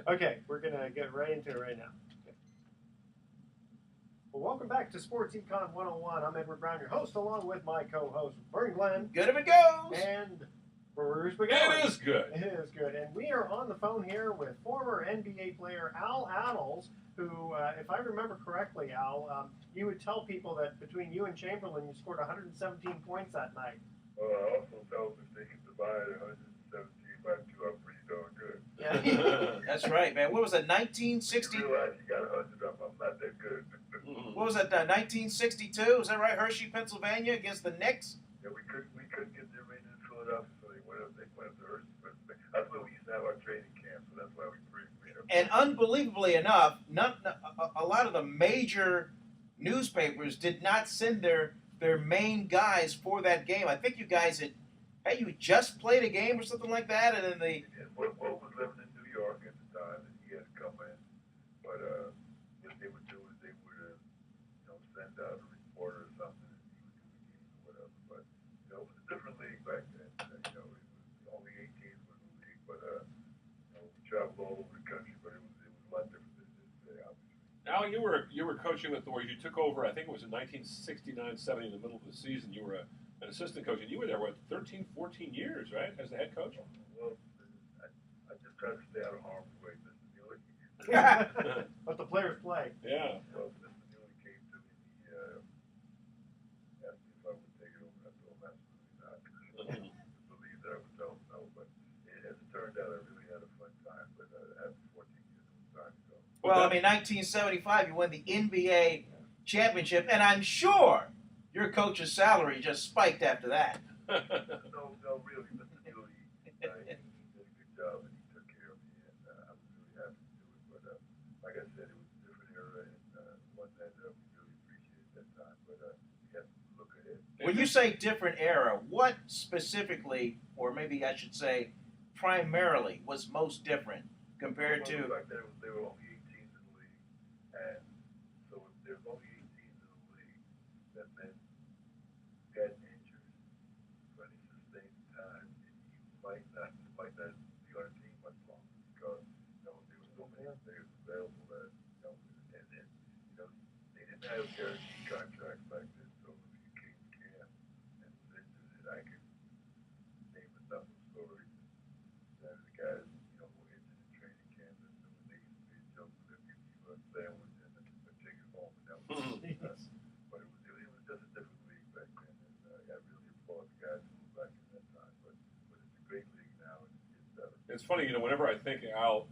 Okay, we're going to get right into it right now. Okay. Well, welcome back to Sports Econ 101. I'm Edward Brown, your host, along with my co-host, Vern Glenn. Good if it goes. And Bruce McGowan. It is good. It is good. And we are on the phone here with former NBA player Al Attles, who, if I remember correctly, Al, you would tell people that between you and Chamberlain, you scored 117 points that night. Well, I also tell them if they can divide 117 by 2, I'm pretty darn good. Yeah. That's right, man. What was that, 1960? You realize you got 100 up, I'm not that good. What was that, 1962? Is that right? Hershey, Pennsylvania against the Knicks? Yeah, we couldn't get the arena in Philadelphia, so they went up to Hershey. That's where we used to have our training camp, so that's why we beat them. And unbelievably enough, a lot of the major newspapers did not send their main guys for that game. I think you guys you just played a game or something like that, and then Will was living in New York at the time, and he had to come in. But what they would do is they would, send out a reporter or something, and he would do the game or whatever. But it was a different league back then. It was only 8 teams in the league, but we traveled all over the country. But it was a lot different than this today, obviously. Al, you were coaching with the Warriors. You took over, I think it was in 1969-70, in the middle of the season. You were an assistant coach, and you were there, 13, 14 years, right, as the head coach? Well, I just try to stay out of harm's way, Mr. Neely. But the players play. Yeah. Well, Mr. Neely came to me, he asked me if I would take it over. I told him absolutely not. I believe that I would tell him no, but as it turned out, I really had a fun time. But after 14 years, it was time to go. well, I mean, 1975, you won the NBA championship, and I'm sure your coach's salary just spiked after that. No, really, Mr. Neely, he did a good job, and he took care of me, and I was really happy to do it. But like I said, it was a different era, and one that we really appreciated that time. But we have to look ahead. When you say different era, what specifically, or maybe I should say primarily, was most different compared to... Back then, there were only 8 teams in the league, and so if there's only 8 teams in the league, that meant had injured for any sustained time, and you might not be on a team much longer because there were so many players available that and they didn't have guaranteed contracts back then. So if you came to camp and was injured, and I could name a number of stories that the guys were injured in training camp, and they used to be a joke with them, give you a sandwich and a ticket home, and that was but it was just a different league back then, and I really applaud the guys who were back in that time. But it's a great league now, and it's better. It's funny, whenever I think Al,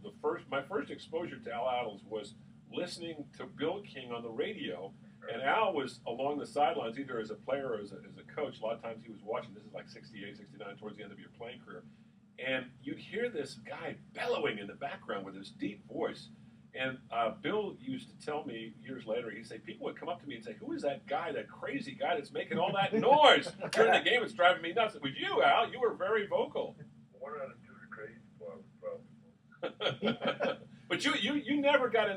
my first exposure to Al Attles was listening to Bill King on the radio, and Al was along the sidelines, either as a player or as a coach. A lot of times he was watching. This is like 68, 69, towards the end of your playing career. And you'd hear this guy bellowing in the background with his deep voice. And Bill used to tell me years later, he'd say, people would come up to me and say, who is that guy, that crazy guy that's making all that noise during the game? It's driving me nuts. It was you, Al. You were very vocal. One out of two, the crazy part was probably But you never got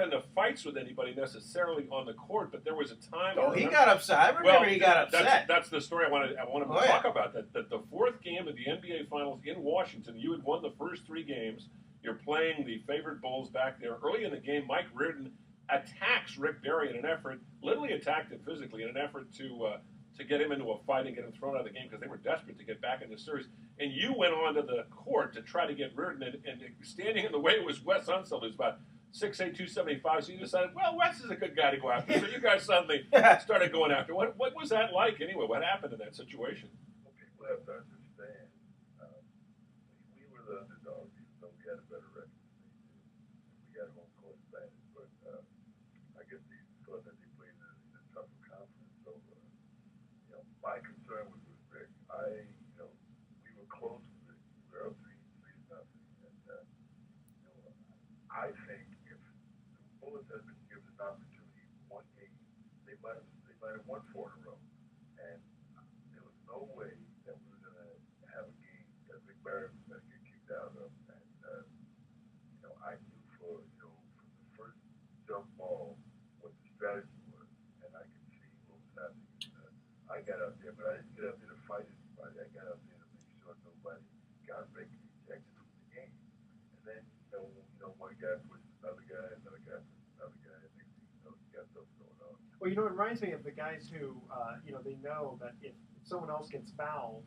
into fights with anybody necessarily on the court. But there was a time. Oh, he got upset. I remember he got upset. That's the story I wanted to talk about. That the fourth game of the NBA Finals in Washington, you had won the first 3 games. You're playing the favored Bulls back there. Early in the game, Mike Reardon attacks Rick Barry in an effort, literally attacked him physically in an effort to get him into a fight and get him thrown out of the game because they were desperate to get back in the series. And you went onto the court to try to get Reardon, and standing in the way was Wes Unseld, who's about 6'8", 275. So you decided, well, Wes is a good guy to go after. So you guys suddenly started going after. What was that like anyway? What happened in that situation? Well, people have to understand. We were the underdogs, even though we had a better record than they did. We had home court advantage, but I guess they thought that they played in a tougher conference. So, my concern was with Rick. We were close with Rick. We were up 3-0, and I think if the Bullets had been given an opportunity for 1 game, they might have won 4 in a row, and there was no way that we were going to have a game that Rick Barry was going to get kicked out of. And I knew from the first jump ball what the strategy was, and I could see what was happening. I got out there, but I didn't get out there to fight anybody. I got out there to make sure nobody got Rick ejected from the game. And then, guy pushed another guy pushed another guy. Next thing you know, you got stuff going on. Well, you know, it reminds me of the guys who, you know, they know that if someone else gets fouled,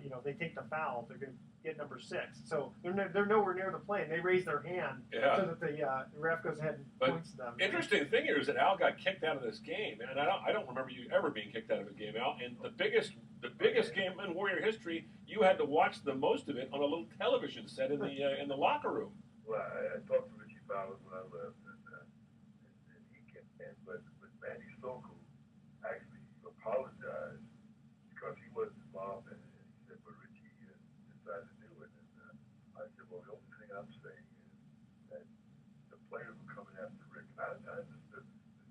you know, if they take the foul, they're going to get number 6. So they're nowhere near the plane. They raise their hand so that the ref goes ahead and points them. Interesting thing here is that Al got kicked out of this game, and I don't remember you ever being kicked out of a game, Al. And the biggest game in Warrior history, you had to watch the most of it on a little television set in the locker room. Well, I talked to Richie Bowers when I left, and he came in, but Manny Sokol actually apologized because he wasn't involved in it. And he said, but Richie decided to do it. And I said, well, the only thing I'm saying is that the players were coming after Rick. I understood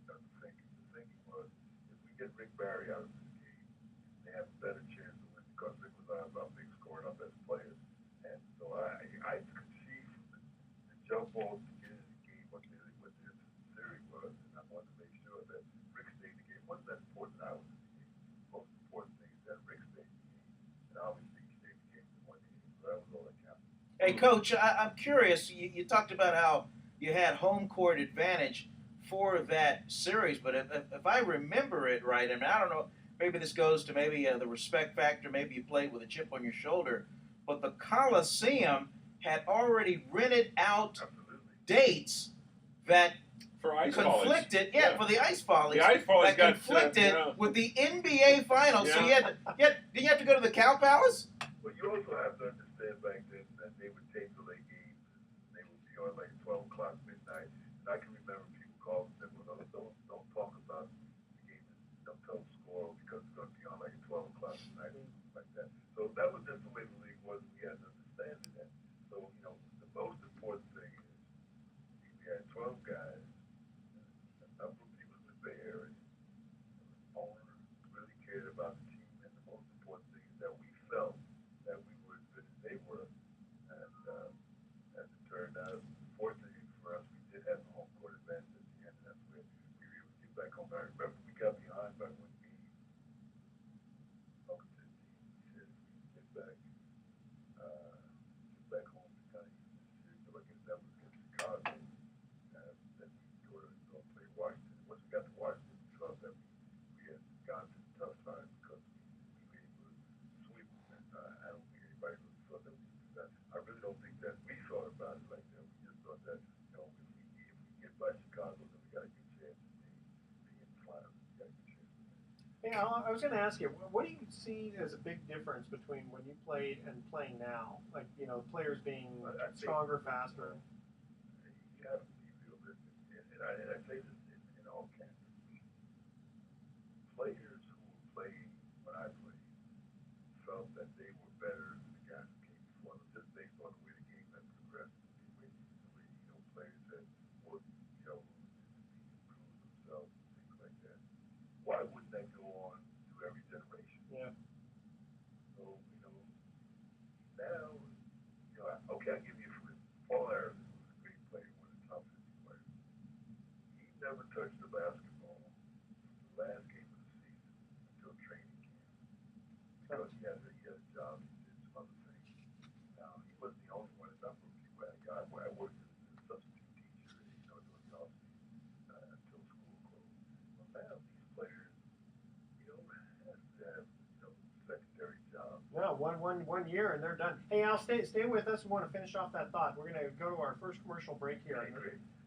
the thinking. The thinking was, if we get Rick Barry out of this game, they have a better chance to win because Rick was our big scoring our best players. And so I could see from the jump balls to get in the game what their theory was, and I wanted to make sure that Rick stayed in the game. It wasn't that important that I was in the game. The most important thing is that Rick stayed in the game, and obviously he stayed in the game for 1 game. So that was all that counted. Hey, Coach, I'm curious. You talked about how you had home court advantage for that series, but if I remember it right, and I don't know, maybe this goes to maybe the respect factor, maybe you played with a chip on your shoulder, but the Coliseum had already rented out dates that For ice conflicted, volleys. for the ice volleys. The ice volleys that got conflicted with the NBA finals. So did you have to go to the Cow Palace? But you also have to understand back then that they would tape the late games. They would be on like 12 o'clock midnight. And I can remember people calling and said, well, don't talk about the game. Don't tell the score because it's going to be on like 12 o'clock midnight or something like that. So that was just the way the league was. We had to understand that. So, you know, the most important thing is we had 12 guys. A number of people in the Bay Area. The owner really cared about the team. And the most important thing is that we felt that we were as good as they were. And as it turned out, fortunately for us, we did have the home court advantage at the end, and that's where we were able to get back home. I remember we got behind by 1 game. Up to the team, we said if we can get back home to kind of use this series. So I guess that was against Chicago. Then we go play Washington. Once we got to Washington, we felt that we had gone to the tough side because we were able to sweep them. And I don't think anybody really thought that we could do that. I really don't think that we thought about it like that. We just thought that, you know, if we get by Chicago, then we got a good chance to be in the finals. We got a good chance to win. Hey, Al, I was going to ask you, what do you see as a big difference between when you played and playing now? Like, you know, players being stronger, faster. You have to be realistic, and I say this in all candor. Players who were playing when I played felt that they were better than the guys who came before them, just based on the way the game had progressed, the way you know players had worked, you know, to improve themselves and things like that. Why wouldn't that go on through every generation? Yeah. So you know, now, you know, okay, I'll give you for instance, Paul Harris was a great player, one of the top 50 players. He never touched the basketball from the last game of the season until training camp because he had a job, he did some other things. Now, he wasn't the only one. A number of people had a guy where I worked as a substitute teacher, you know, during the offseason until school closed. Well, now these players, you know, have to have, you know, secondary jobs. No, one year and they're done. Hey, Al, stay with us. We want to finish off that thought. We're going to go to our first commercial break here.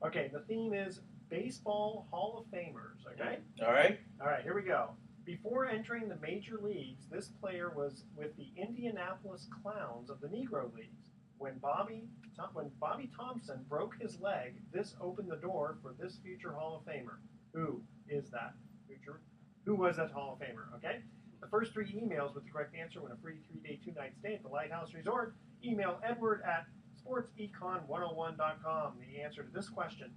Okay, the theme is Baseball Hall of Famers, okay? All right. All right, here we go. Before entering the major leagues, this player was with the Indianapolis Clowns of the Negro Leagues. When Bobby Thompson broke his leg, this opened the door for this future Hall of Famer. Who is that future? Who was that Hall of Famer, okay? The first 3 emails with the correct answer win a free 3-day, 2-night stay at the Lighthouse Resort. Email Edward at sportsecon101.com. The answer to this question.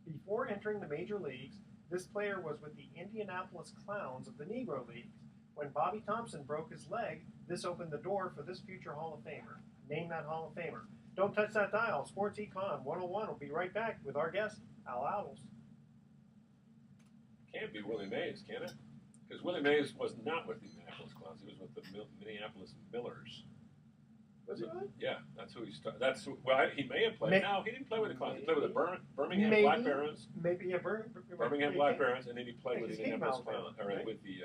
Before entering the major leagues, this player was with the Indianapolis Clowns of the Negro Leagues. When Bobby Thompson broke his leg, this opened the door for this future Hall of Famer. Name that Hall of Famer. Don't touch that dial. Sports Econ 101 will be right back with our guest, Al Adels. Can't be Willie Mays, can it? Because Willie Mays was not with the Indianapolis Clowns. He was with the Minneapolis Millers. Was he really? Yeah, that's who he started. He may have played. No, he didn't play with the Clowns. He played with the Birmingham Maybe. Black Barons. Maybe, yeah, Birmingham Black Barons, and then he played with the Because he came Indianapolis from Alabama, Clowns, or right? with the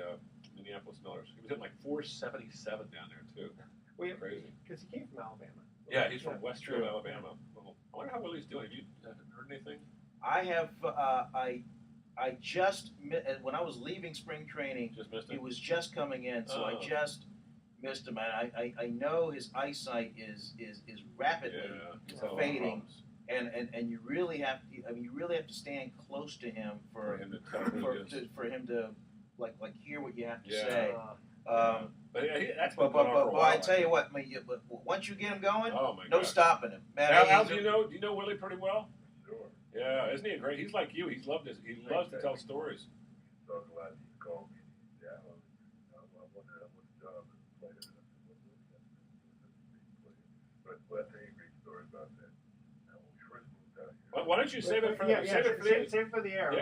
Minneapolis Millers. He was hitting like 477 down there too. Crazy. Because he came from Alabama. Yeah, he's from Westfield, True. Alabama. I wonder how Willie's doing. Have you heard anything? I have. I just when I was leaving spring training, Just missed he it. was just coming in, so I Oh. just missed him. And I know his eyesight is rapidly he's had a lot of fading, problems. and you really have to. I mean, you really have to stand close to him For him to tell who he is. for him to like hear what you have to Yeah. say. But that's But been going on for a while. I tell you what, but once you get him going, Oh my no God. stopping him. Man, Al, he's do you know Willie pretty well? Sure. Yeah, isn't he a great? He's like you. He loves to tell stories. Talk a lot. He called me. Yeah, I wonder what job as a player. But I tell you a great story about that. Now, when we first moved out here. Why don't you save it for save it for the air. we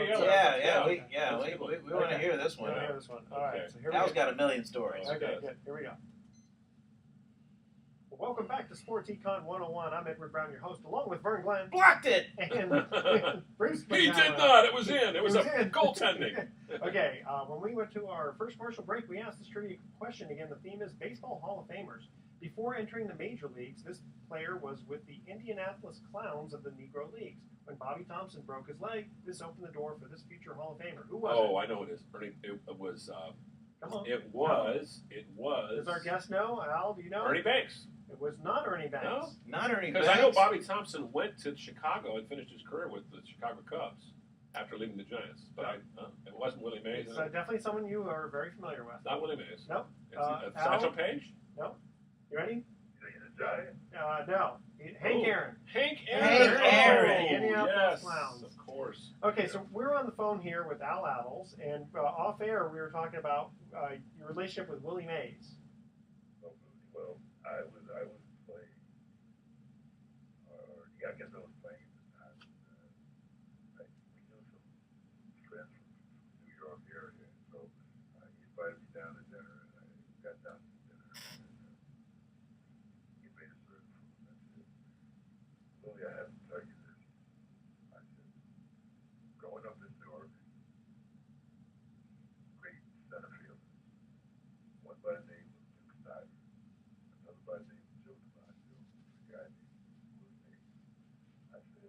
want to hear this one. Want to hear this one? All right. Okay. So here we Al's go. got a million stories. Okay. Okay, good. Here we go. Well, welcome back to Sports Econ 101. I'm Edward Brown, your host, along with Vern Glenn Blocked it. and Bruce. He McDowell. did not. It was in. It was a in. goaltending. Okay, when we went to our first commercial break, we asked this trivia question again. The theme is Baseball Hall of Famers. Before entering the major leagues, this player was with the Indianapolis Clowns of the Negro Leagues. When Bobby Thompson broke his leg, this opened the door for this future Hall of Famer. Who was Oh, I know it is. Ernie, it was. Come on. It was. Does our guest know? Al, do you know? Ernie Banks. It was not Ernie Banks. No? Not Ernie Because Banks. I know Bobby Thompson went to Chicago and finished his career with the Chicago Cubs after leaving the Giants. But it wasn't Willie Mays. It's definitely someone you are very familiar with. Not Willie Mays. Nope. It's Al? Satchel Paige? You ready? He's a giant. No. Hank Ooh. Aaron. Hank Hank Aaron. Aaron. Oh, Indianapolis yes, Clowns. of course. Okay, so we're on the phone here with Al Adels, and off air we were talking about your relationship with Willie Mays. Well, I was playing. I guess I was playing at the time. We knew some friends from New York area, so he invited me down to dinner, and I got down to dinner, and he made a certain food, and I said, Willie, I have to tell you this. I said, growing up in New York, great center field. One by the name of Duke Snyder, another by the name of Joe DiMaggio, a guy named Willie Mays. I said,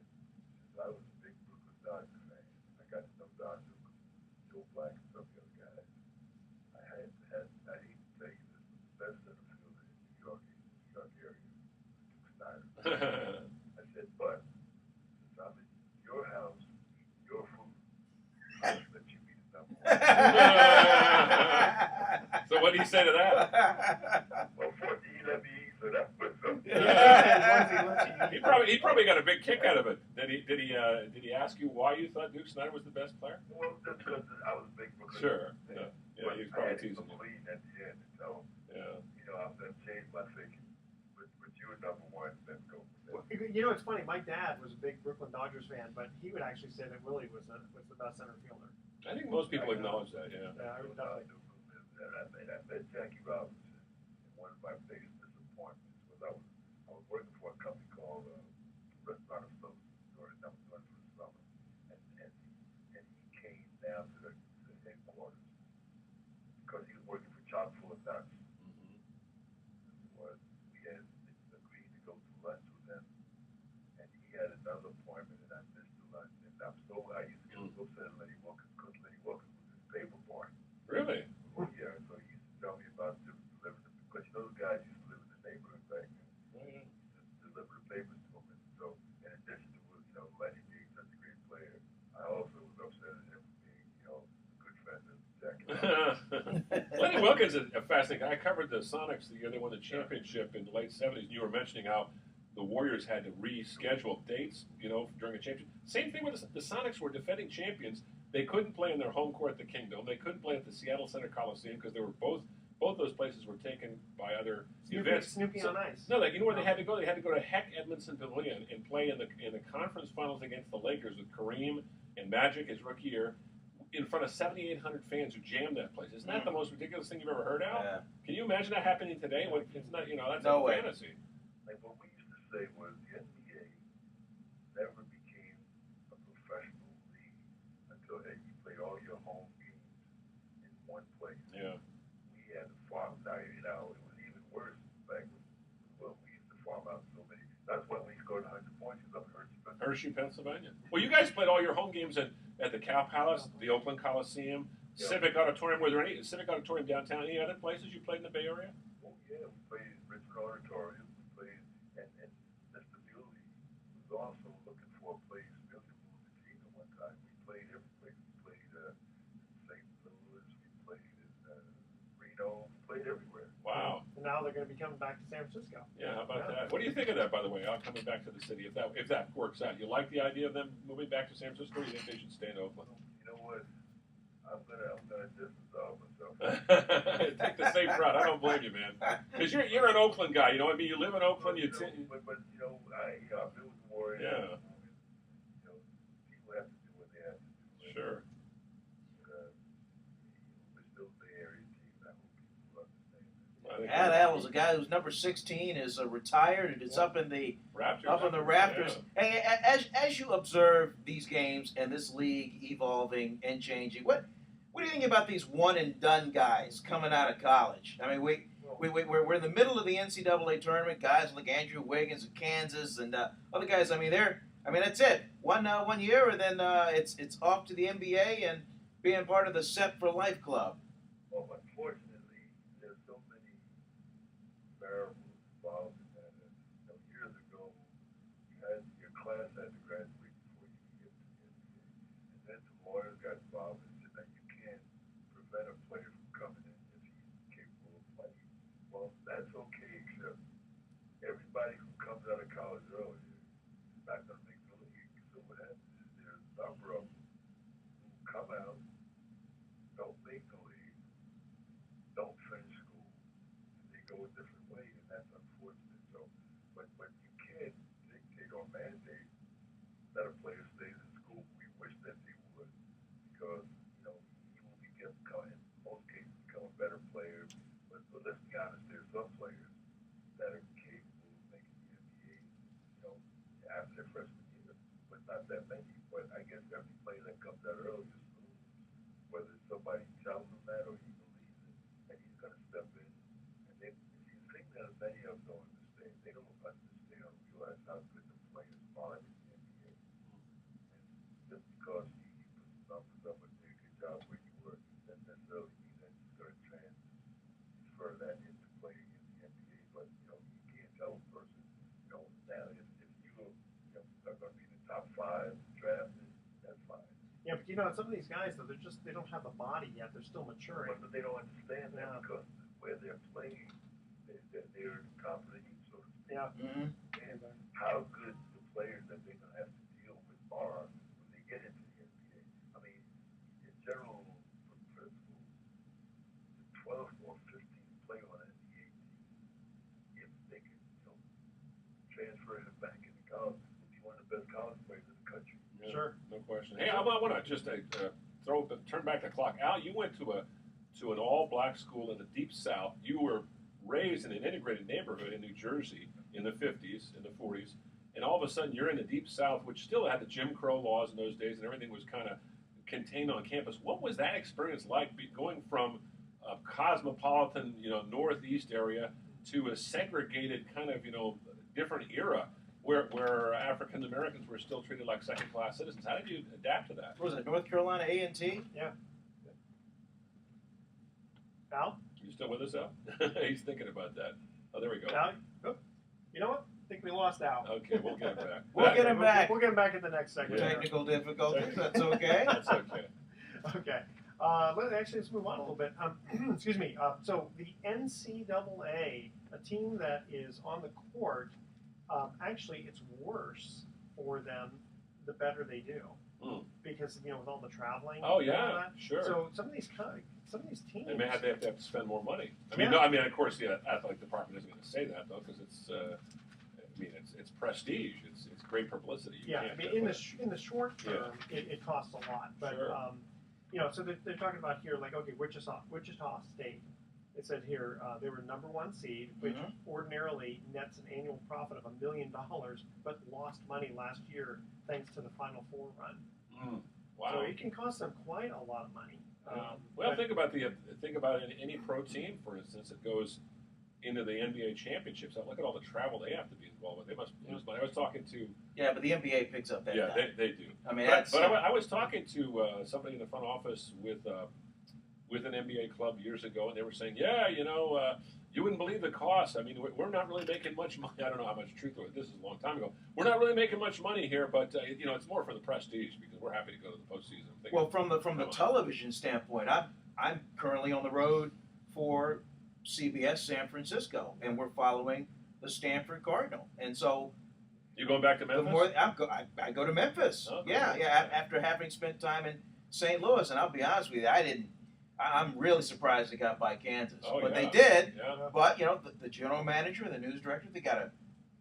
since I was a big Brooklyn Dodger fan, I got to know Don Newcomb, Joe Black, and some of the other guys. I hate to tell you this, but the best center fielder in New York area, Duke Snyder. I said, but since I'm in your house, your food, I'll let you be the number one. So what do you say to that? Well, 14, he let me eat, so that was something. He probably got a big kick out of it. Did he ask you why you thought Duke Snyder was the best player? Well, just because I was a big Brooklyn. Sure. Yeah. But He was I probably had to teasing you. clean at the end and tell him, Yeah. I'm going to change my thinking. But you're number one, let's go. You know, it's funny. My dad was a big Brooklyn Dodgers fan, but he would actually say that Willie was the best center fielder. I think most people acknowledge that. Yeah. Yeah, I would definitely. I met Jackie Robinson, and one of my biggest disappointments was I was working for a company called Restaurant Associates during the summer, and he came down to the headquarters because he was working for Chock full of nuts. We had agreed to go to lunch with them, and he had another appointment, and I missed the lunch. And I used to get so upset at Lenny Wilkins because Lenny Wilkins was his paper boy. Really? Oh yeah, so he used to tell me about delivering because those guys used to live in the neighborhood back then. Yeah. Just deliver the papers to them. And so in addition to Lenny being such a great player, I also was upset at him being, a good friend of Jackie. Lenny Wilkins is a fascinating guy. I covered the Sonics the year they won the championship in the late 70s. You were mentioning how the Warriors had to reschedule dates, during a championship. Same thing with the Sonics were defending champions. They couldn't play in their home court at the Kingdome. They couldn't play at the Seattle Center Coliseum because they were both those places were taken by other events. Snoopy on ice. No, you know where they had to go? They had to go to Heck Edmondson Pavilion and play in the conference finals against the Lakers with Kareem and Magic his rookie year in front of 7,800 fans who jammed that place. Isn't that the most ridiculous thing you've ever heard, Al? Yeah. Can you imagine that happening today? When it's not, that's No a way. fantasy. say was the NBA never became a professional league until you played all your home games in one place. Yeah. We had to farm out. It was even worse back when we used to farm out so many. That's when we scored 100 points up in Hershey, Pennsylvania. Well, you guys played all your home games at the Cow Palace, the Oakland Coliseum, Civic Auditorium. Was there any Civic Auditorium downtown? Any other places you played in the Bay Area? Oh yeah, we played Richmond Auditorium. We played, and Mr. Bewley was also looking for a place. Billy moved the team at one time. We played every place. We played in St. Louis. We played in Reno. We played everywhere. Wow. And now they're going to be coming back to San Francisco. Yeah, how about that? What do you think of that, by the way? Coming back to the city, if that works out, you like the idea of them moving back to San Francisco? Or you think they should stay in Oakland? You know what? I'm gonna disresolve myself. Take the safe route. I don't blame you, man. Because you're an Oakland guy. You know what I mean? You live in Oakland. But I've been with the Warriors. Yeah. People have to do what they have to do. Sure. We're still Bay Area team. I hope people understand that. Al Adams, a guy who's number 16, is retired, and it's up in the Raptors. Yeah. Hey, as you observe these games and this league evolving and changing, what do you think about these one and done guys coming out of college? I mean, we're in the middle of the NCAA tournament. Guys like Andrew Wiggins of Kansas and other guys. I mean, that's it. One year, and then it's off to the NBA and being part of the Set for Life club. Well, unfortunately, there's so many variables involved in that. Years ago, your class had to graduate before you could get to the NBA. And then some lawyers got involved and said that you can't prevent a player from coming in if he's capable of playing. Well, that's okay, except everybody who comes out of college early is not going to make the league. So what happens is there's a number of them who come out, don't make the league, don't finish school, and they go a different way, and that's unfortunate. So, but you can't dictate or mandate that a player stays in school. We wish that they would, because he will in most cases become a better player. But let's be honest, there's some players that are capable of making the NBA, after their freshman year, but not that many. But I guess every player that comes out early is lose, whether somebody tells him that or he believes it, and he's going to step in. And then if you think that many of them don't understand, they don't understand or realize how good the players are in the NBA. And just because you put some numbers up and do a good job where you work, doesn't necessarily mean that you're going to transfer that into playing in the NBA. But you can't tell a person, now if you are going to be in the top 5 drafted, that's fine. Yeah, but some of these guys though, they don't have the body yet. They're still maturing. But they don't understand that because where they're playing, they're top of the heap, so to speak. Yeah. Mm-hmm. And how good the players that they're going to have to deal with are when they get into the NBA. I mean, in general, for principle, the 12th or 15th play on an NBA team, if they can, transfer him back into college, he'll be one of the best college players in the country. Yeah, Sure. No question. Hey, I want to just turn back the clock. Al, you went to an all-black school in the Deep South. You were raised in an integrated neighborhood in New Jersey in the 50s, in the 40s, and all of a sudden you're in the Deep South, which still had the Jim Crow laws in those days, and everything was kind of contained on campus. What was that experience like, going from a cosmopolitan, northeast area to a segregated kind of, different era where African Americans were still treated like second-class citizens? How did you adapt to that? What was it, North Carolina A&T? Yeah. Al? You still with us, Al? He's thinking about that. Oh, there we go. Al? Oh, you know what? I think we lost Al. Okay, we'll get him back. We'll get him back. We'll get him back in the next segment. Yeah. Technical difficulties, that's okay. That's okay. Okay. Let's move on a little bit. Excuse me. So the NCAA, a team that is on the court, actually it's worse for them the better they do, because with all the traveling. Oh and all yeah, that. sure. So some of these teams. They may have to spend more money. Of course, the athletic department isn't going to say that though, because it's prestige. It's great publicity. In the short term, it costs a lot, but sure. So they're talking about here, like, okay, Wichita State It said here they were number 1 seed, which ordinarily nets an annual profit of $1 million, but lost money last year thanks to the Final Four run. Wow. So it can cost them quite a lot of money. Well, think about any pro team, for instance, that goes into the NBA championships. Look at all the travel they have to be involved with. They must lose money. I was talking to but the NBA picks up that. Yeah, they do. I mean, but I was talking to somebody in the front office with an NBA club years ago, and they were saying, you wouldn't believe the cost. I mean, we're not really making much money. I don't know how much truth there was. This is a long time ago. We're not really making much money here, but it's more for the prestige because we're happy to go to the postseason. Well, from the television standpoint, I'm currently on the road for CBS San Francisco, and we're following the Stanford Cardinal, and so. You going back to Memphis? I go to Memphis. Okay. Yeah. After having spent time in St. Louis, and I'll be honest with you, I'm really surprised they got by Kansas, but they did. Yeah. But the general manager and the news director, they got to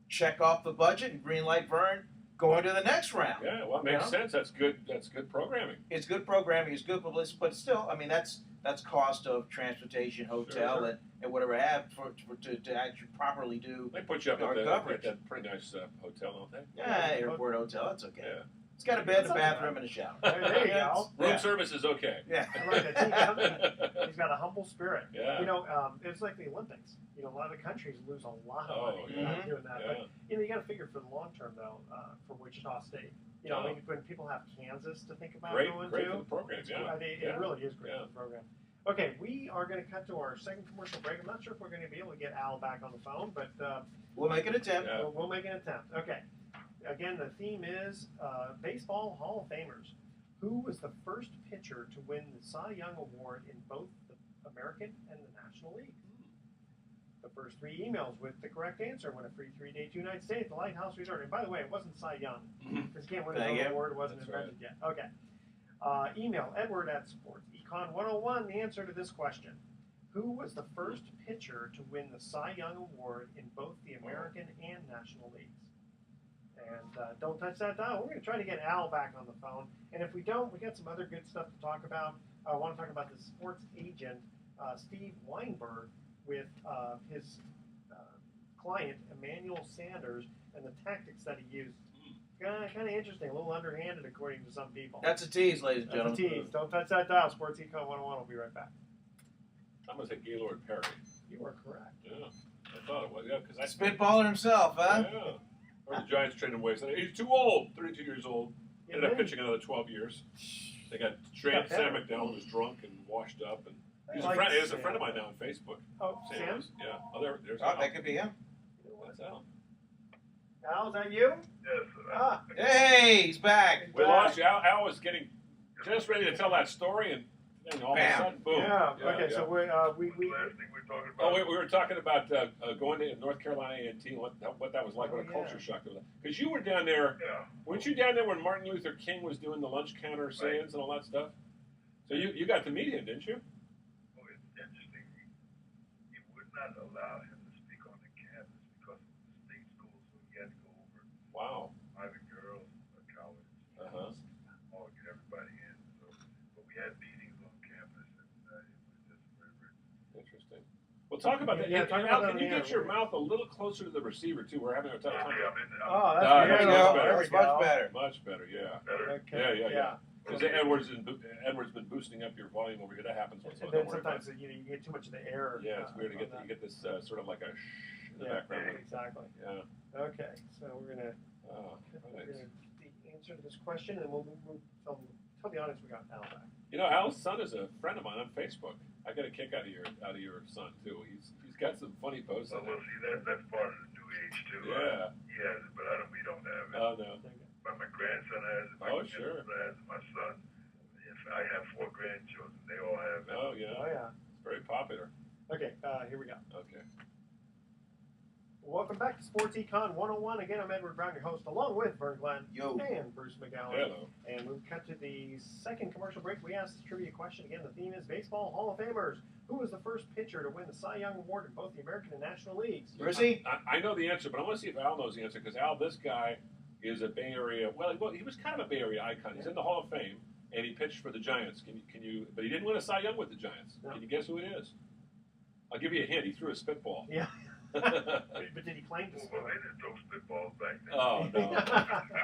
check off the budget and green light Vern going to the next round. Yeah, well, it makes sense. That's good. That's good programming. It's good programming. It's good publicity, but still, I mean, that's cost of transportation, hotel, Sure. and whatever have to actually properly do. They put you up our at coverage. that pretty nice hotel, don't they? Yeah, airport hotel. That's okay. Yeah. It's got a bed, a That's bathroom, and a shower. There you go. Room service is okay. Yeah. I like that. He's got a humble spirit. Yeah. It's like the Olympics. A lot of the countries lose a lot of Oh, money yeah. doing that. Yeah. But you got to figure for the long term though, for Wichita State. When people have Kansas to think about Great going for to, the program. it's, Yeah. it really is great Yeah. for the program. Okay, we are going to cut to our second commercial break. I'm not sure if we're going to be able to get Al back on the phone, but We'll make an attempt. Yeah. we'll make an attempt. Okay. Again, the theme is Baseball Hall of Famers. Who was the first pitcher to win the Cy Young Award in both the American and the National League? The first 3 emails with the correct answer win a free 3-day 2-night stay at the Lighthouse Resort. And by the way, it wasn't Cy Young, because he can't win his Thank own you. award. It wasn't That's invented yet. Okay. Email Edward at Sports Econ 101. The answer to this question: who was the first pitcher to win the Cy Young Award in both the American and National Leagues? And don't touch that dial. We're going to try to get Al back on the phone. And if we don't, we got some other good stuff to talk about. I want to talk about the sports agent, Steve Weinberg, with his client, Emmanuel Sanders, and the tactics that he used. Kind of interesting, a little underhanded, according to some people. That's a tease, ladies and That's gentlemen. a tease. Don't touch that dial. Sports Econ 101 will be right back. I'm gonna say Gaylord Perry. You are correct. Yeah, I thought it was. Yeah, because I Spitballer himself, huh? Yeah. Or the Giants traded him away. Said he's too old. 32 years old. Ended up pitching another 12 years. They got traded. Sam McDowell was drunk and washed up, and he's a friend. He's a friend of mine now on Facebook. Oh, Sam? Yeah. Oh, there's Oh, Al. that could be him. That's Al. Al, is that you? Yes. Ah, Hey, he's back. We lost you. Al was getting just ready to tell that story, and then all Bam. of a sudden, boom. yeah. Okay, so we Last thing we're talking Oh, about. we were talking about going to North Carolina A&T, what that was like, what a culture shock it was. Because you were down there, Yeah. weren't you down there when Martin Luther King was doing the lunch counter sayings and all that stuff? So you got to meet him, didn't you? Oh, it's interesting. He would not allow him to speak on the campus because of the state school, so he had to go over Wow. private girls, college, Uh-huh. all get everybody in. So, but we had meetings on campus, and it was just very Interesting. Well, talk about that. Yeah, And, talk and about Al, that can you on the get air. your mouth a little closer to the receiver, too? We're having a tough time. I'm in. Oh, that's Ah, there there you we go. go. There we That's much go. better. Much better, yeah. better. Okay. Yeah. Because Edwards been boosting up your volume over here. That happens once in a And while. then Don't worry about sometimes you get too much of the air. it. Yeah, it's weird to on get that. you get this sort of like a shh in the Yeah, background. exactly. Yeah. Okay, so we're gonna Right. the answer to this question, and we'll tell the audience we got Al back. You know, Al's son is a friend of mine on Facebook. I get a kick out of your son too. He's got some funny posts So on we'll there. see that's part of the new age too. Yeah. He has it, but we don't have it. Oh no. But my grandson has it. My Oh, grandson sure. has it. My son. If I have 4 grandchildren, they all have it. Oh yeah. Oh yeah. It's very popular. Okay, here we go. Okay. Welcome back to Sports Econ 101. Again, I'm Edward Brown, your host, along with Vern Glenn Yo. and Bruce McGowan. Hello. And we've cut to the second commercial break. We asked the trivia question. Again, the theme is Baseball Hall of Famers. Who was the first pitcher to win the Cy Young Award in both the American and National Leagues? Rizzy? I know the answer, but I want to see if Al knows the answer because Al, this guy is a Bay Area. Well, he was kind of a Bay Area icon. He's in the Hall of Fame, and he pitched for the Giants. Can you? But he didn't win a Cy Young with the Giants. No. Can you guess who it is? I'll give you a hint. He threw a spitball. Yeah. But did he claim to Well, they didn't throw spitballs back then. Oh no!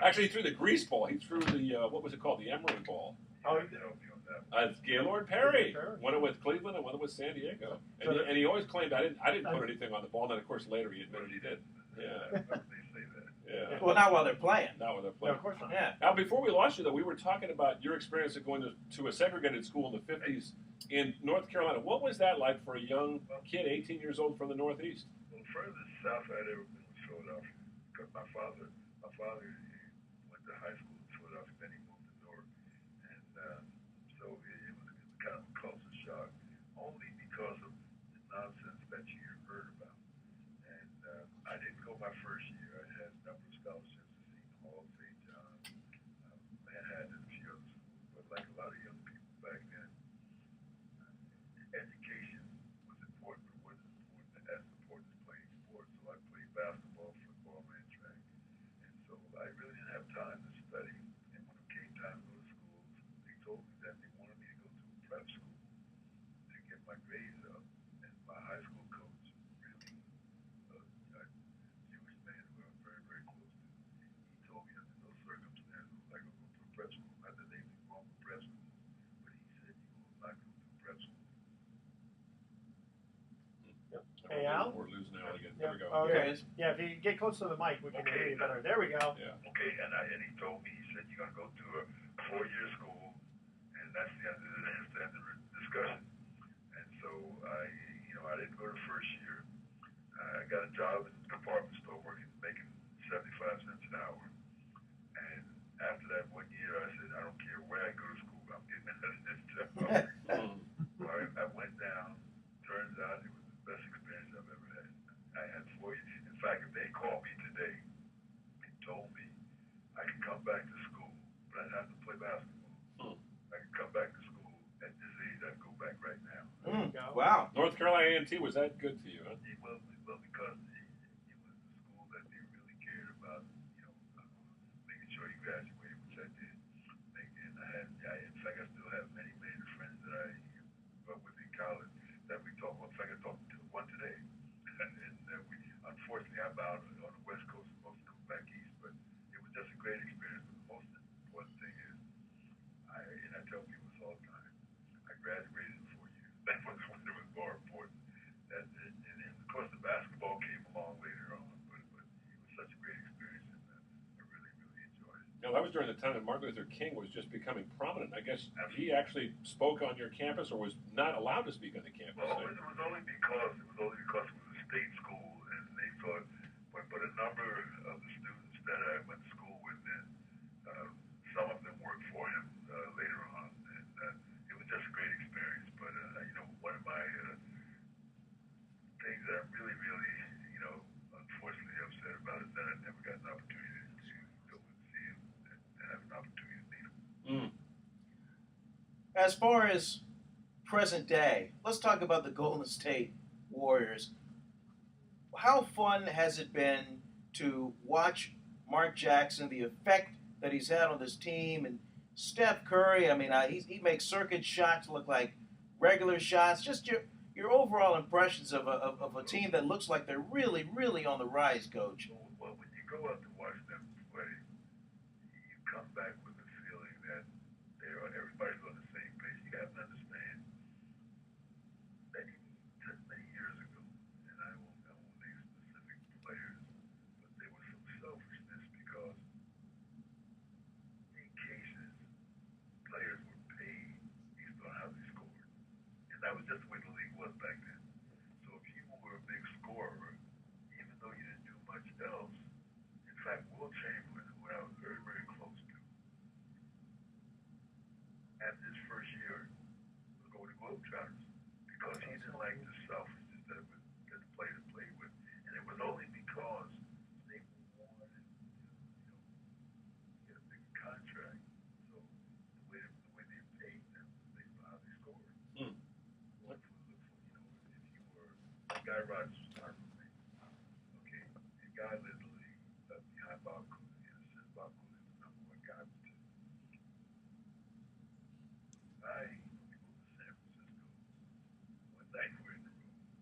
Actually, he threw the grease ball. He threw the what was it called? The emery ball. Oh, You help me on that. It's Gaylord Perry. Gaylord Perry. Won it with Cleveland and won it with San Diego. So And he always claimed I didn't put anything on the ball. And then of course later he admitted he did. Yeah. They say that. Yeah. Well, not while they're playing. Not with a No, player. of course not. Yeah. Now, before we lost you, though, we were talking about your experience of going to a segregated school in the 50s in North Carolina. What was that like for a young kid, 18 years old from the Northeast? Well, the furthest south I'd ever been was Philadelphia. Because my father he went to high school in Philadelphia, then he moved to Newark. And so it was kind of a culture shock, only because of the nonsense that you heard about. And I didn't go my first year. I had a number of scholarships to Seton Hall, St. John, Manhattan, and a few other schools. But like a lot of young people back then, education was important, but wasn't important as important as playing sports. So I played basketball, football, and track. And so I really didn't have time to study. And when it came time to go to school, they told me that they wanted me to go to a prep school to get my grades up. And my high school coach, really a Jewish man who I was very, very close to, he told me under no circumstances was I going to go to a prep school. Not that anything wrong with prep school, but he said you will not go to prep school. Hey, Al? We're losing Al again. Yeah. There we go. Okay. Yeah, if you get close to the mic, we can hear you better. There we go. Yeah. Okay, and he told me, he said, you're going to go to a 4-year school, and that's the end of the discussion. And so I didn't go the first year. I got a job in a department store making 75 cents an hour. And after that 1 year, I said, I don't care where I go to school, I'm getting out of this job. So I went down. Turns out it was the best experience I've ever had. I had 4 years. In fact, if they called me today and told me I could come back to school, but I'd have to play basketball. I could come back to school at this age, I'd go back right now. Wow. North Carolina A&T, was that good to you? Huh? Well, because it was the school that they really cared about, making sure you graduated, which I did. And in fact, I still have many, many friends that I grew up with in college that we talk about. In fact, I talked to one today. Unfortunately, I'm out on the West Coast, supposed to come back east, but it was just a great experience. But the most important thing is, I tell people this all the time, I graduated in 4 years. That was when it was more important. And of course, the basketball came along later on, but it was such a great experience, and I really, really enjoyed it. No, that was during the time that Martin Luther King was just becoming prominent. I guess he actually spoke on your campus, or was not allowed to speak on the campus. Well, it was only because it was a state school, and they thought. But a number of the students that I went to school with, and some of them worked for him later on, and it was just a great experience. But one of my things that I'm really, really, unfortunately upset about is that I never got an opportunity to go and see him and have an opportunity to meet him. As far as present day, let's talk about the Golden State Warriors. How fun has it been to watch Mark Jackson, the effect that he's had on this team, and Steph Curry? I mean, he makes circuit shots look like regular shots. Just your overall impressions of a team that looks like they're really, really on the rise, Coach. Well, when you go out to watch them play, you come back with the feeling that everybody's on the same page. You have to understand that many years ago, and I won't name specific players, but there was some selfishness because in cases players were paid based on how they scored, and that was just the way the league was back then. So if you were a big scorer, even though you didn't do much else, in fact, Will Chamberlain, who I was very, very close to, after his first year, was going to Globetrotters because he didn't like the selfishness that the players played with, and it was only because they wanted to, get a big contract. So the way they paid them was based on how they scored. Look for, if you were Guy Rogers was our roommate, okay, and Guy led the league behind Bob Cooley, and since Bob Cooley was the #1 guy was two. We moved to San Francisco. One night we're in the room,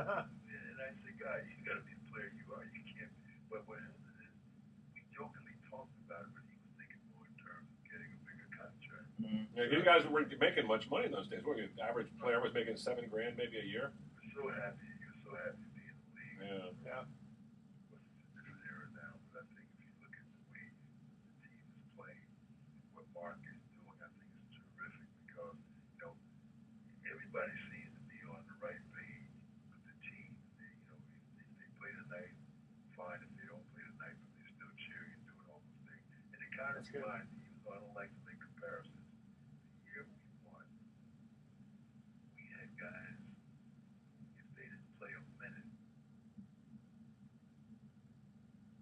And I said, guys, you got to be the player you are. You can't. But when we jokingly talked about it, but he was thinking more in terms of getting a bigger contract. Yeah, you guys weren't making much money in those days. What, your average player was making $7 grand maybe a year? We're so happy. You're so happy to be in the league. Yeah. But it's a different era now. But I think if you look at the way the team is playing, what Mark is doing, I think it's terrific because, everybody seems to be on the right page with the team. If they play tonight, fine. If they don't play tonight, but they're still cheering and doing all those things. And it kind of reminds me, even though I don't like to make comparisons, the year we won, we had guys, if they didn't play a minute,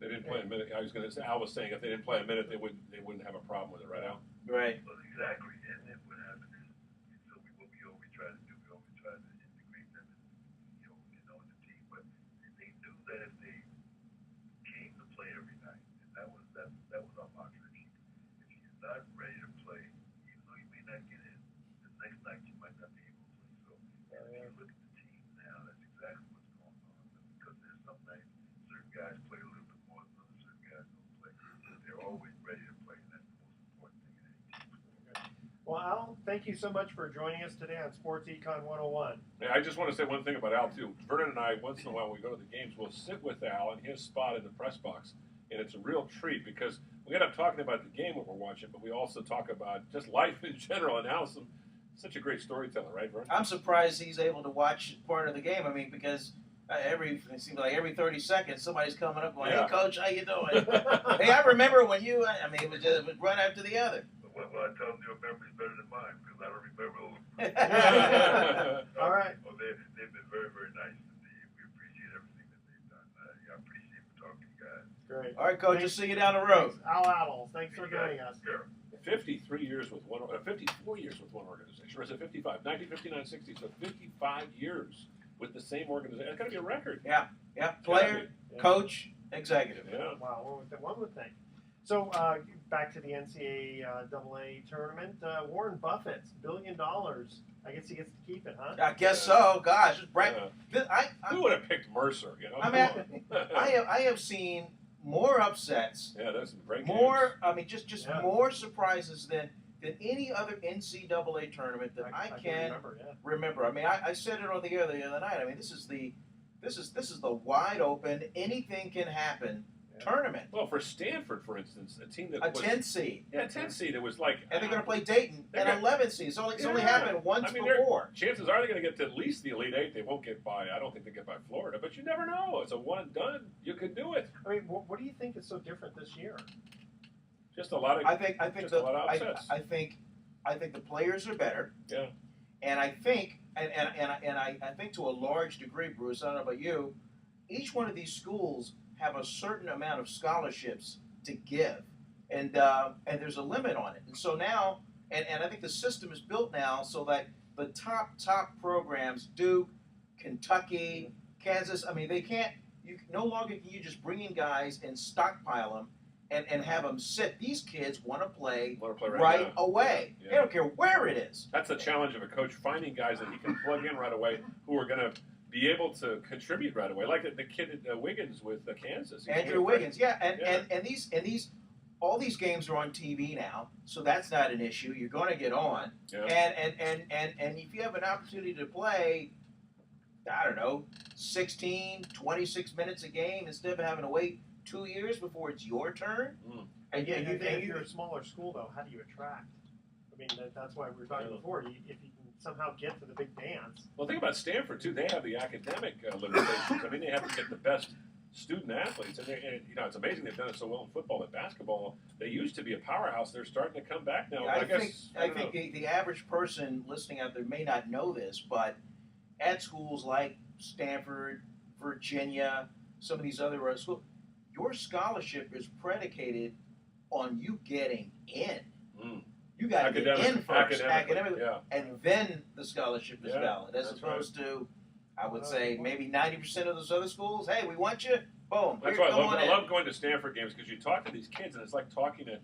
They didn't play a minute. I was going to say, Al was saying if they didn't play a minute, they wouldn't have a problem with it, right, Al? Right. well, exactly. And then what happened is, so what we always try to do, we always try to integrate them in the team. But they knew that if they came to play every night, and that was our mantra. If you're not ready to play, even though you may not get in, the next night you might not be able to play. So if you look at the team now, that's exactly what's going on. Because there's some nights certain guys play a little bit more than others, certain guys don't play. They're always ready to play, and that's the most important thing in any team sport. Well, Al, thank you so much for joining us today on Sports Econ 101. Yeah, I just want to say one thing about Al, too. Vernon and I, once in a while when we go to the games, we'll sit with Al in his spot in the press box. And it's a real treat because we end up talking about the game that we're watching, but we also talk about just life in general. And Al's such a great storyteller, right, Vernon? I'm surprised he's able to watch part of the game. I mean, because it seems like every 30 seconds somebody's coming up going, "Hey, coach, how you doing?" "Hey, I remember when you." I mean, it was one after the other. Well, I tell them your memory's better than mine because I don't remember. All right. Well, they've been very, very nice. We appreciate everything that they've done. I appreciate talking to you guys. Great. All right, coach. Just see you down the road. Thanks, Al Adels. Thanks for joining us. Sure. 54 years with one organization. Or is it 55? 1959-60, so 55 years with the same organization. That's got to be a record. Yeah. Player, Yeah. coach, executive. Yeah. Wow, one would think. So back to the NCAA tournament. Warren Buffett's $1 billion. I guess he gets to keep it, huh? I guess so. Gosh, Who would have picked Mercer? You know. I mean, I have seen more upsets. Yeah, there's some great more. games. I mean, just Yeah. more surprises than any other NCAA tournament that I can remember. I mean, I said it on the air the other night. I mean, this is the wide open, anything can happen tournament. Well, for Stanford, for instance, a team that A was 10 seed. Yeah, 10 seed. It was like, And they're going to play Dayton, an 11 seed. It's only happened once before. Chances are they're going to get to at least the Elite Eight. They won't get by. I don't think they get by Florida, but you never know. It's a one and done. You could do it. I mean, what do you think is so different this year? Just a lot of. I think a lot of upsets. I think the players are better. Yeah. And I think, and I think to a large degree, Bruce, I don't know about you, each one of these schools have a certain amount of scholarships to give, and there's a limit on it. And so now, and I think the system is built now so that the top programs, Duke, Kentucky, Kansas, I mean, they can't. No longer can you just bring in guys and stockpile them and have them sit. These kids want to play right away. Yeah. They don't care where it is. That's the challenge of a coach, finding guys that he can plug in right away who are going to be able to contribute right away, like the kid at Wiggins with Kansas. Andrew Wiggins, and these all these games are on TV now, so that's not an issue. You're going to get on, and if you have an opportunity to play, I don't know, 16, 26 minutes a game instead of having to wait 2 years before it's your turn. And if you're a smaller school, though, how do you attract? I mean, that's why we were talking before. If you can somehow get to the big dance. Well, think about Stanford too. They have the academic limitations. I mean, they have to get the best student athletes, and it's amazing they've done it so well in football and basketball. They used to be a powerhouse. They're starting to come back now. I think the average person listening out there may not know this, but at schools like Stanford, Virginia, some of these other schools, your scholarship is predicated on you getting in. You got to get in first, academically, and then the scholarship is valid, as opposed to, I would say, maybe 90% of those other schools. Hey, we want you. Boom. That's why I love going to Stanford games, because you talk to these kids, and it's like talking to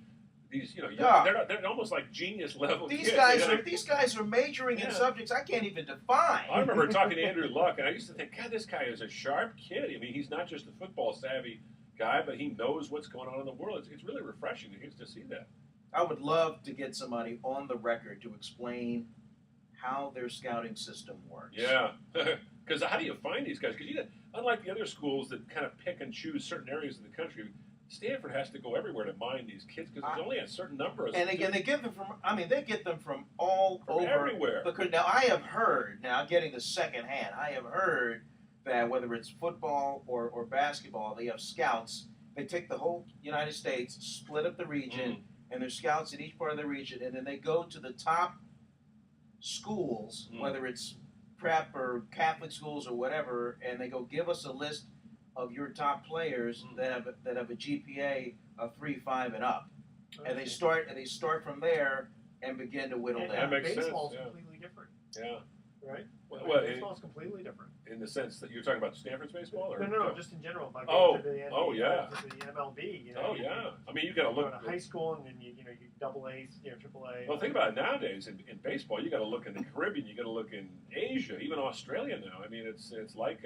these, Yeah. they're almost like genius level These kids. guys are majoring in Yeah. subjects I can't even define. I remember talking to Andrew Luck, and I used to think, God, this guy is a sharp kid. I mean, he's not just a football savvy guy, but he knows what's going on in the world. It's really refreshing to see that. I would love to get somebody on the record to explain how their scouting system works. Yeah, because how do you find these guys? Because unlike the other schools that kind of pick and choose certain areas of the country, Stanford has to go everywhere to mine these kids because there's only a certain number of. And again, they get them from all over everywhere. Because now I have heard, now getting the second hand, I have heard that whether it's football or basketball, they have scouts. They take the whole United States, split up the region, and there's scouts in each part of the region, and then they go to the top schools, whether it's prep or Catholic schools or whatever, and they go give us a list of your top players that have a GPA of 3.5 and up, and they start from there and begin to whittle down. That makes sense. Baseball's Yeah. completely different. Yeah. Right. Well, baseball's completely different. In the sense that you're talking about Stanford's baseball, or No, just in general. Like Oh, to the NBA, oh, yeah. to the MLB. Oh yeah. I mean, you got to You go look. to high school and then you double A's, triple A. Well, think about it nowadays in baseball. You got to look in the Caribbean. You got to look in Asia, even Australia now. I mean, it's like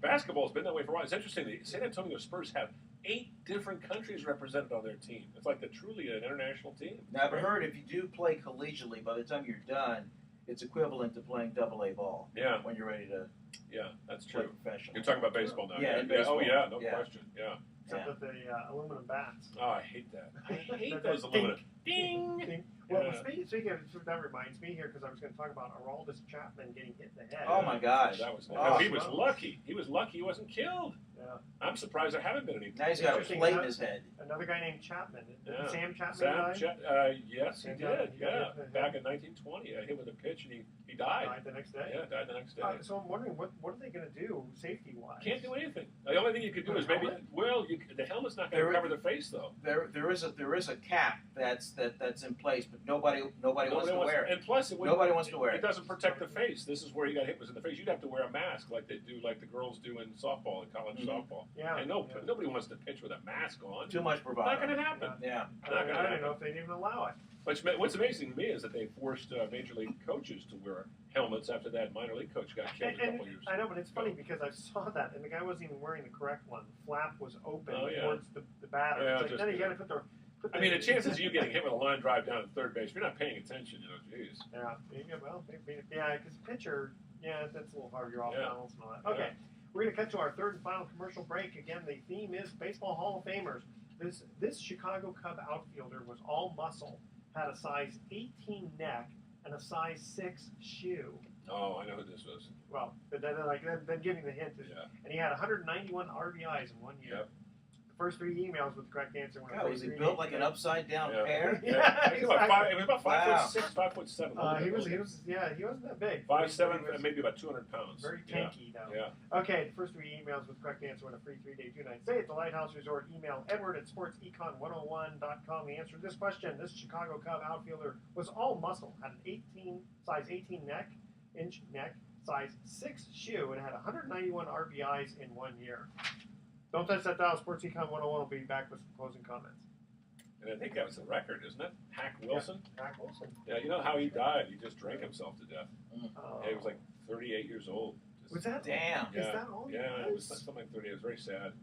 basketball's been that way for a while. It's interesting. The San Antonio Spurs have 8 different countries represented on their team. It's like truly an international team. Now, I've heard if you do play collegiately, by the time you're done, it's equivalent to playing AA ball. Yeah. When you're ready to Yeah, that's play true. professional. You're talking about baseball now. Yeah, in baseball. Oh yeah, no Yeah. question. Yeah. Except with the aluminum bats. Oh, I hate that. I hate That those ding, aluminum. Ding. Ding. Well, Yeah. speaking of, that reminds me here because I was going to talk about Aroldis Chapman getting hit in the head. Oh my gosh. That was. Oh, he was lucky. He was lucky. He wasn't killed. Yeah. I'm surprised there haven't been any. Now he's got a Interesting, plate in huh? his head. Another guy named Chapman. Did Yeah. Sam Chapman Sam, die? yes, he Sam did. Chapman, he got Yeah, hit in the back head. in 1920, hit with a pitch and he died. Died the next day. Yeah, died the next day. So I'm wondering what are they going to do safety wise? Can't do anything. The only thing you could do is maybe. Helmet? Well, the helmet's not going to There- cover the face though. There is a cap that's in place, but nobody wants to wear it. And plus, Nobody wants to wear It it. doesn't protect the face. This is where he got hit was in the face. You'd have to wear a mask like they do, like the girls do in softball, in college softball. Yeah. And nobody wants to pitch with a mask on. Too much Not bravado. going to happen. Yeah. I Not gonna don't happen. know if they'd even allow it. What's amazing to me is that they forced major league coaches to wear helmets after that minor league coach got killed a couple years. I know, but it's funny because I saw that, and the guy wasn't even wearing the correct one. The flap was open Oh, yeah. towards the batter. Yeah, It's like, just- then you got to put the. I mean, the chances of you getting hit with a line drive down at third base, if you're not paying attention, geez. Yeah, well, because pitcher, that's a little hard. You're off Yeah. balance and all that. Okay, we're going to cut to our third and final commercial break. Again, the theme is Baseball Hall of Famers. This Chicago Cub outfielder was all muscle, had a size 18 neck, and a size 6 shoe. Oh, I know who this was. Well, then giving the hint is, Yeah. and he had 191 RBIs in 1 year. Yep. The first 3 emails with the correct answer. God, was he built like an upside down pear? Yeah, He was about 5 Wow. foot 6, 5'7". He wasn't that big. 5'7", He was maybe about 200 pounds. very Yeah. tanky though. Yeah. Okay, the first 3 emails with correct answer win a free 3-day 2-night stay at the Lighthouse Resort. Email Edward at sportsecon101.com. The answer to this question: this Chicago Cub outfielder was all muscle, had an size 18 inch neck, size 6 shoe, and had 191 RBIs in 1 year. Don't touch that dial. Sports Econ 101 will be back with some closing comments. And I think that was the record, isn't it? Hack Wilson? Hack Wilson. Yeah, you know how he died? He just drank himself to death. Oh. Yeah, he was like 38 years old. Just- Was that? Damn. Is that all? Yeah, it was something like 38. It was very sad.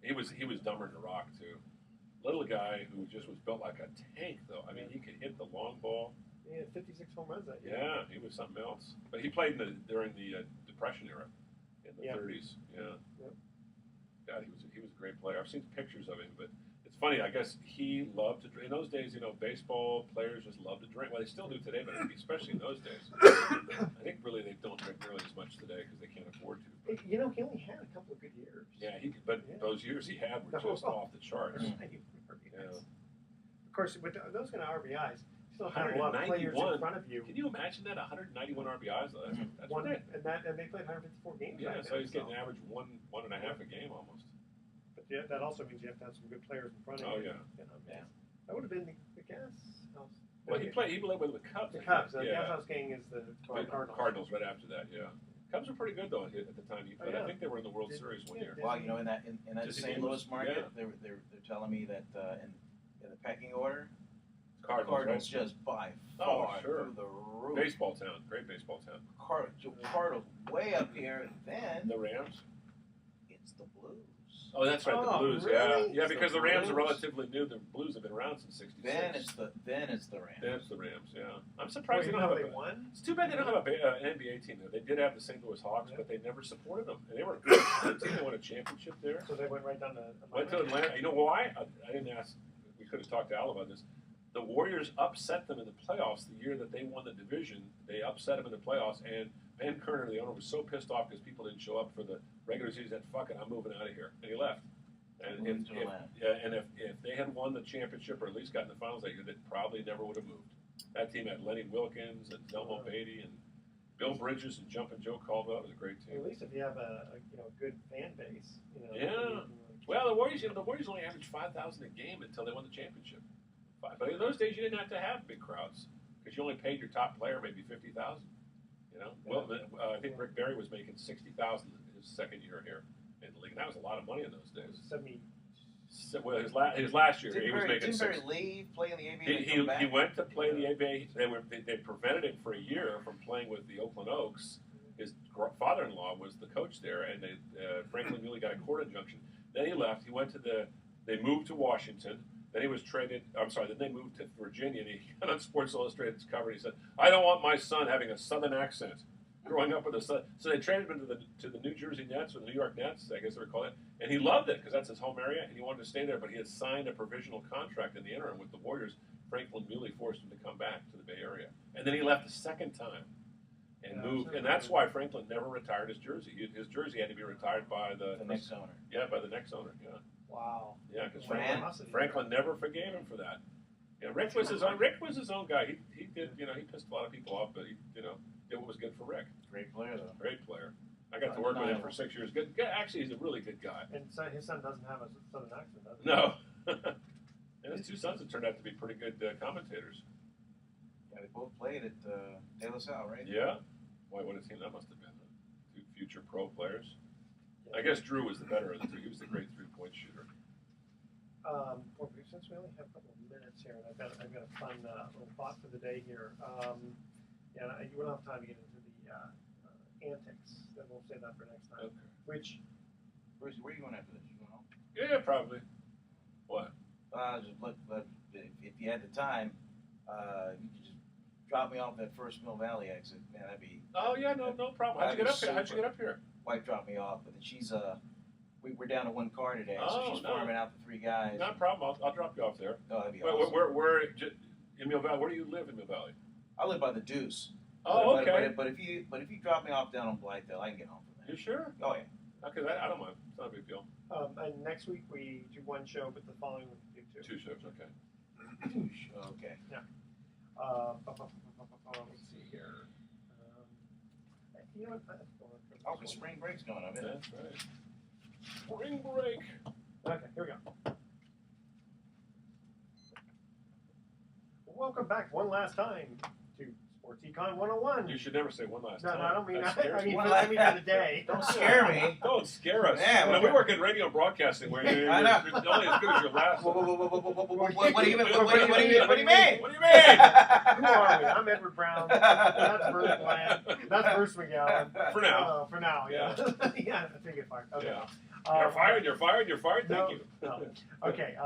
He was dumber than a rock, too. Little guy who just was built like a tank, though. I mean, he could hit the long ball. He had 56 home runs that year. Yeah, he was something else. But he played during the Depression era in the Yeah. 30s. Yeah. Yep. God, he was a great player. I've seen pictures of him, but it's funny. I guess he loved to drink. In those days, baseball players just loved to drink. Well, they still do today, but especially in those days. I think really they don't drink nearly as much today because they can't afford to. But, He only had a couple of good years. yeah, those years he had were just off the charts. Yeah. Of course, with those kind of RBIs, you still have a lot of players in 191. front of you. Can you imagine that? 191 RBIs. Though? That's One, ridiculous. and they played 154 games. Yeah, back so then, he's getting average one and a half a game almost. But yeah, that also means you have to have some good players in front of Oh you. yeah. Yeah. That would have been the gas house. Well, he played with the Cubs. The I think. Cubs. The Yeah. gas house gang is the Cardinals. Cardinals right after that. Yeah. Cubs were pretty good though at the time he played. yeah. I think they were in the World Series one year. Well, in that Just St. in Louis Louis, market, yeah. they're telling me that in the pecking order, Cardinals just by far sure. through the roof. Baseball town, great baseball town. Cardinals way up here. Then The Rams. it's the Blues. Oh, that's right, the Blues. Really? Yeah, because the Rams are Blues. relatively new. The Blues have been around since '66. Then it's the Rams. Then it's the Rams. Yeah, I'm surprised they don't have they a. won. It's too bad they don't have an NBA team there. They did have the St. Louis Hawks, but they never supported them, and they were a good team. They won a championship there. So they went right down to Went to Atlanta. You know why? I didn't ask. We could have talked to Al about this. The Warriors upset them in the playoffs the year that they won the division. They upset them in the playoffs, and Van Kerner, the owner, was so pissed off because people didn't show up for the regular season. He said, "Fuck it, I'm moving out of here," and he left. And if they had won the championship or at least gotten the finals that year, they probably never would have moved. That team had Lenny Wilkins and Delmo Beatty and Bill Bridges and Jumpin' Joe Caldwell. It was a great team. At least if you have a good fan base, Yeah. Well, the Warriors only averaged 5,000 a game until they won the championship. But in those days, you didn't have to have big crowds because you only paid your top player maybe 50,000. You know, well, I think Rick Barry was making 60,000 his second year here in the league. And that was a lot of money in those days. 70. Well, his last year he was making Didn't 60. Barry leave, play in the ABA? He went to play in the ABA. They prevented him for a year from playing with the Oakland Oaks. His father-in-law was the coach there, and Franklin Muley got a court injunction. Then he left. He went to they moved to Washington. Then he was traded. Then they moved to Virginia. And he got on Sports Illustrated's cover. And he said, "I don't want my son having a Southern accent." Growing up with a son, so they traded him to the New Jersey Nets or the New York Nets, I guess they were calling it. And he loved it because that's his home area, and he wanted to stay there. But he had signed a provisional contract in the interim with the Warriors. Franklin Muley forced him to come back to the Bay Area, and then he left a second time and moved. And that's why Franklin never retired his jersey. His jersey had to be retired by the next owner. Yeah, by the next owner. Yeah. Wow. Yeah, because Franklin never forgave him for that. Yeah, Rick was his own guy. He did, he pissed a lot of people off, but he, did what was good for Rick. Great player, though. Great player. I got to work with him for 6 years. Good. Actually, he's a really good guy. And so his son doesn't have a Southern accent, does he? No. And his two sons have turned out to be pretty good commentators. Yeah, they both played at De La Salle, right? Yeah. Boy, what a team that must have been. Two future pro players. I guess Drew was the better of the two. He was the great three-point shooter. Since we only have a couple of minutes here, and I've got a fun little thought for the day here. You won't have time to get into the antics. Then we'll save that for next time. Okay. Which, where are you going after this? You going home? Yeah, probably. What? Just look, if you had the time, you could just drop me off that first Mill Valley exit. Man, that'd be. Oh yeah, no problem. How'd you get up here? Wife dropped me off, but then she's we're down to one car today, so she's farming out the three guys. Not a problem. I'll drop you off there. Oh, that'd be awesome. Where in Mill Valley? Where do you live in Mill Valley? I live by the Deuce. Oh, okay. But if you drop me off down on Blythedale, I can get home from there. You sure? Oh yeah. Okay, I don't mind. It's not a big deal. and next week we do one show, but the following week we do two. Two shows. Okay. Okay. Yeah. Let's see here. You know what? Oh, the spring break's going up, isn't it? That's right. Spring break. Okay, here we go. Welcome back one last time to Sports Econ 101. You should never say one last time. No, I don't mean that. I mean for the day. Don't scare me. Don't scare us. Yeah, we work in radio broadcasting where you're only as good as your last one. What do you mean? What do you mean? What do you mean? Who are we? I'm Edward Brown. That's Bruce Bland. That's Bruce McGowan. For now. For now, yeah. Yeah, I think it's fine. Okay. Yeah. You're fired. Thank you. No. Okay.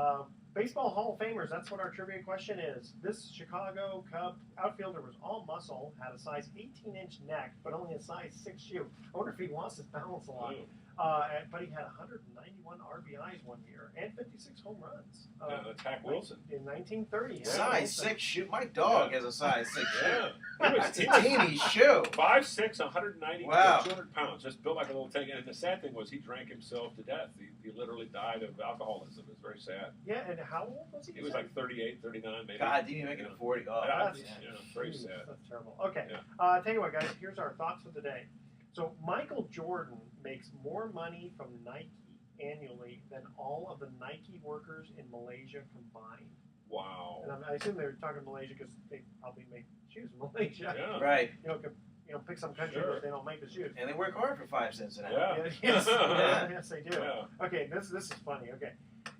Baseball Hall of Famers, that's what our trivia question is. This Chicago Cub outfielder was all muscle, had a size 18-inch neck, but only a size 6 shoe. I wonder if he lost his balance a lot. But he had 191 RBIs one year and 56 home runs. That's Hack Wilson. In 1930. Size 6 shoe? My dog has a size 6 shoe. Yeah. That's a teeny shoe. 5'6", 190, wow. 200 pounds. Just built like a little thing. And the sad thing was he drank himself to death. He literally died of alcoholism. It was very sad. Yeah, and how old was he? He was like 38, 39 maybe. God, didn't even make it to 40. Oh, that's very sad. That's terrible. Okay, Yeah. Tell you what, guys, here's our thoughts for the day. So Michael Jordan makes more money from Nike annually than all of the Nike workers in Malaysia combined. Wow. And I assume they're talking Malaysia because they probably make shoes in Malaysia. Yeah. right. Pick some country where they don't make the shoes. And they work hard for 5 cents an hour. Yeah. Yes, Yeah. yes, they do. Yeah. Okay, this is funny. Okay,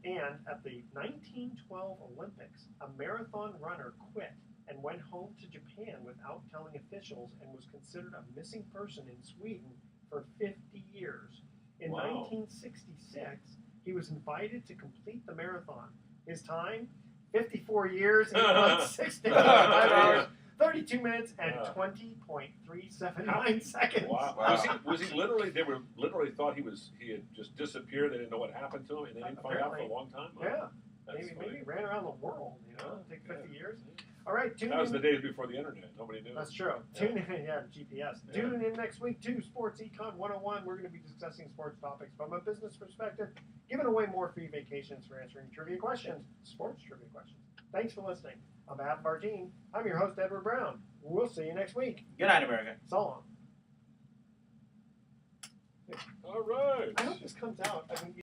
And at the 1912 Olympics, a marathon runner quit and went home to Japan without telling officials and was considered a missing person in Sweden for 50 years. In Wow. 1966, he was invited to complete the marathon. His time, 54 years, 8 months, 6 days, 5 hours, 32 minutes, and 20.379 seconds. Wow. Wow. Was he literally? They were literally thought he had just disappeared. They didn't know what happened to him, and they didn't find out for a long time. Yeah. That's Maybe funny. he ran around the world, you know, take 50 Yeah. years. All right, tune That was in. the days before the internet. Nobody knew. That's true. Yeah. Tune in, yeah, GPS. Yeah. Tune in next week to Sports Econ 101. We're going to be discussing sports topics from a business perspective, giving away more free vacations for answering trivia questions, sports trivia questions. Thanks for listening. On behalf of our team, I'm your host, Edward Brown. We'll see you next week. Good night, America. So long. All right. I hope this comes out. I mean,